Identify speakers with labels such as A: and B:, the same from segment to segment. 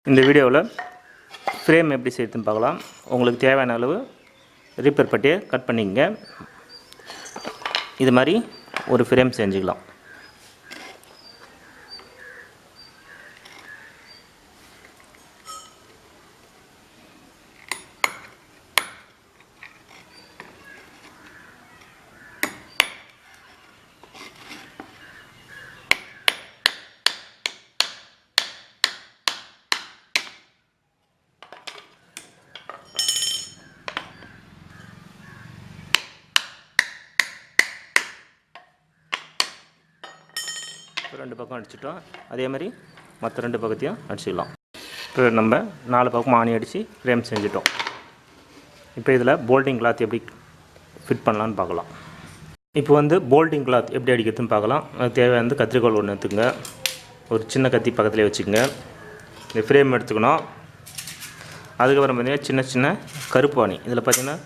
A: இந்த வீடியோவில் ஃப்ரேம் எப்படி செய்யறதுன்னு பார்க்கலாம். உங்களுக்கு தேவையான அளவு ரிப்பர் பட்டியை கட் பண்ணிக்கங்க. இது மாதிரி ஒரு ஃப்ரேம் செஞ்சுக்கலாம். ரெண்டு பக்கம் அடிச்சிட்டோம். அதே மாதிரி மற்ற ரெண்டு பக்கத்தையும் அடிச்சிக்கலாம். இப்போ நம்ம 4 பக்கம் ஆணி அடித்து ஃப்ரேம் செஞ்சிட்டோம். இப்போ இதில் போல்டிங் கிளாத் எப்படி ஃபிட் பண்ணலான்னு பார்க்கலாம். இப்போ போல்டிங் கிளாத் எப்படி அடிக்கிறதுன்னு பார்க்கலாம். அது தேவையானது கத்திரிக்கோல் ஒன்று எடுத்துக்கங்க. ஒரு சின்ன கத்தி பக்கத்துலேயே வச்சுக்கோங்க. இந்த ஃப்ரேம் எடுத்துக்கணும். அதுக்கப்புறம் பார்த்திங்கன்னா சின்ன சின்ன கருப்பு ஆணி. இதில் பார்த்திங்கன்னா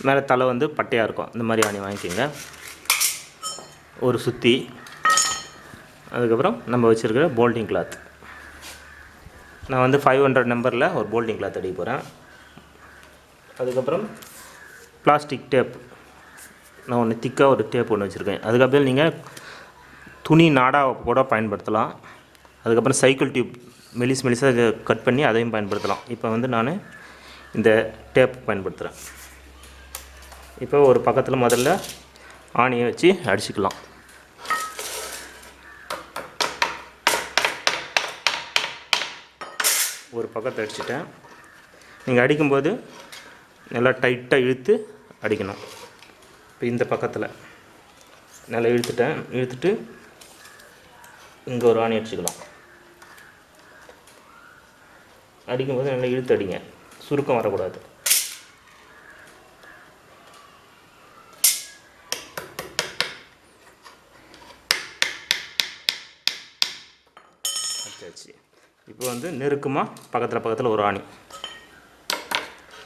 A: மேலே தலை பட்டையாக இருக்கும். இந்த மாதிரி ஆணி வாங்கிக்கோங்க. ஒரு சுற்றி, அதுக்கப்புறம் நம்ம வச்சுருக்கிற போல்டிங் கிளாத். நான் 500 நம்பரில் ஒரு போல்டிங் கிளாத் அடிக்க போகிறேன். அதுக்கப்புறம் பிளாஸ்டிக் டேப். நான் ஒன்று திக்காக ஒரு டேப் ஒன்று வச்சுருக்கேன். அதுக்கப்புறம் நீங்கள் துணி நாடாவை கூட பயன்படுத்தலாம். அதுக்கப்புறம் சைக்கிள் டியூப் மெலிசாக இதை கட் பண்ணி அதையும் பயன்படுத்தலாம். இப்போ நான் இந்த டேப் பயன்படுத்துகிறேன். இப்போ ஒரு பக்கத்தில் முதல்ல ஆணியை வச்சு அடிச்சுக்கலாம். ஒரு பக்கத்தை அடிச்சிட்டேன். நீங்கள் அடிக்கும்போது நல்லா டைட்டாக இழுத்து அடிக்கணும். இப்போ இந்த பக்கத்தில் நல்லா இழுத்துட்டு இங்கே ஒரு ஆணி அடிச்சுக்கலாம். அடிக்கும்போது நல்லா இழுத்து அடிங்க. சுருக்கம் வரக்கூடாது. அடிச்சாச்சு. இப்போ நெருக்கமாக பக்கத்தில் ஒரு ஆணி.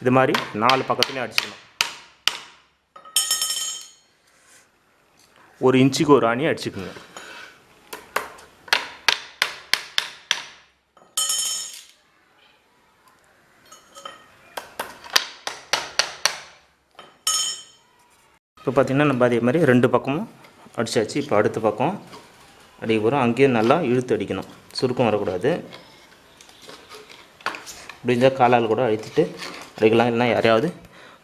A: இது மாதிரி 4 பக்கத்துலேயும் அடிச்சுக்கணும். 1 இன்ச்சுக்கு ஒரு ஆணி அடிச்சுக்குங்க. இப்போ பார்த்திங்கன்னா நம்ம அதே மாதிரி 2 பக்கமும் அடித்தாச்சு. இப்போ அடுத்த பக்கம் அடிக்க போகிறோம். அங்கேயும் நல்லா இழுத்து அடிக்கணும். சுருக்கம் வரக்கூடாது. முடிஞ்சால் காலால் கூட அடித்துட்டு அடிக்கலாம். இல்லைனா யாரையாவது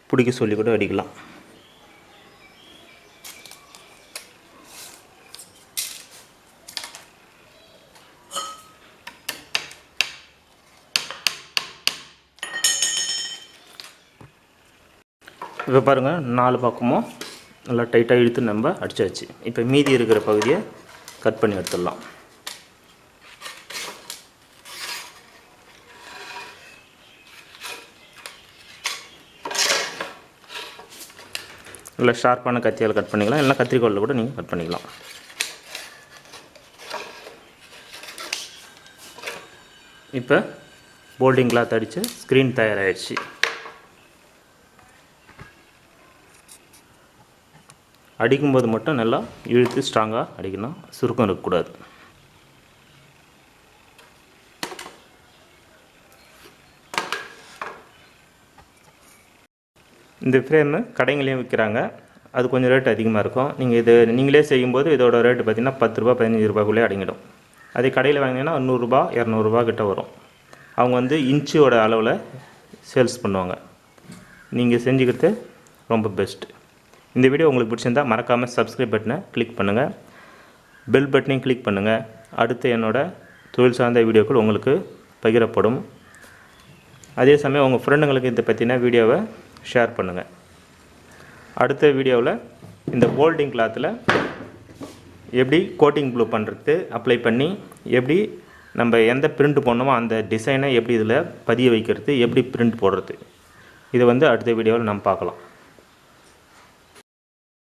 A: பிடிக்க சொல்லி கூட அடிக்கலாம். இப்போ பாருங்கள், 4 பக்கமும் நல்லா டைட்டாக இழுத்து நம்ம அடித்தாச்சு. இப்போ மீதி இருக்கிற பகுதியை கட் பண்ணி எடுத்துடலாம். இல்லை ஷார்ப்பான கத்தியால் கட் பண்ணிக்கலாம். இல்லைனா கத்திரிக்கோலில் கூட நீங்கள் கட் பண்ணிக்கலாம். இப்போ போல்டிங் கிளாத் அடித்து ஸ்க்ரீன் தயாராகிடுச்சு. அடிக்கும்போது மட்டும் நல்லா இழுத்து ஸ்ட்ராங்காக அடிக்கணும். சுருக்கம் இருக்கக்கூடாது. இந்த ஃப்ரேமு கடைங்களையும் விற்கிறாங்க. அது கொஞ்சம் ரேட் அதிகமாக இருக்கும். நீங்கள் நீங்களே செய்யும்போது இதோட ரேட்டு பார்த்திங்கன்னா 10 ரூபா 15 ரூபாய்க்குள்ளே அடங்கிடும். அதே கடையில் வாங்கினீங்கன்னா 100 ரூபா 200 ரூபா கிட்ட வரும். அவங்க இன்ச்சோட அளவில் சேல்ஸ் பண்ணுவாங்க. நீங்கள் செஞ்சுக்கிறது ரொம்ப பெஸ்ட்டு. இந்த வீடியோ உங்களுக்கு பிடிச்சிருந்தால் மறக்காமல் சப்ஸ்கிரைப் பட்டனை கிளிக் பண்ணுங்கள். பெல் பட்டனையும் கிளிக் பண்ணுங்கள். அடுத்து என்னோடய தொழில் சார்ந்த வீடியோக்கள் உங்களுக்கு பகிரப்படும். அதே சமயம் உங்கள் ஃப்ரெண்டுங்களுக்கு இதை பற்றின வீடியோவை ஷேர் பண்ணுங்கள். அடுத்த வீடியோவில் இந்த போல்டிங் கிளாத்தில் எப்படி கோட்டிங் ப்ளூ பண்ணுறது, அப்ளை பண்ணி எப்படி நம்ம எந்த பிரிண்ட் போடணுமோ அந்த டிசைனை எப்படி இதில் பதிய வைக்கிறது, எப்படி பிரிண்ட் போடுறது, இதை அடுத்த வீடியோவில் நம்ம பார்க்கலாம்.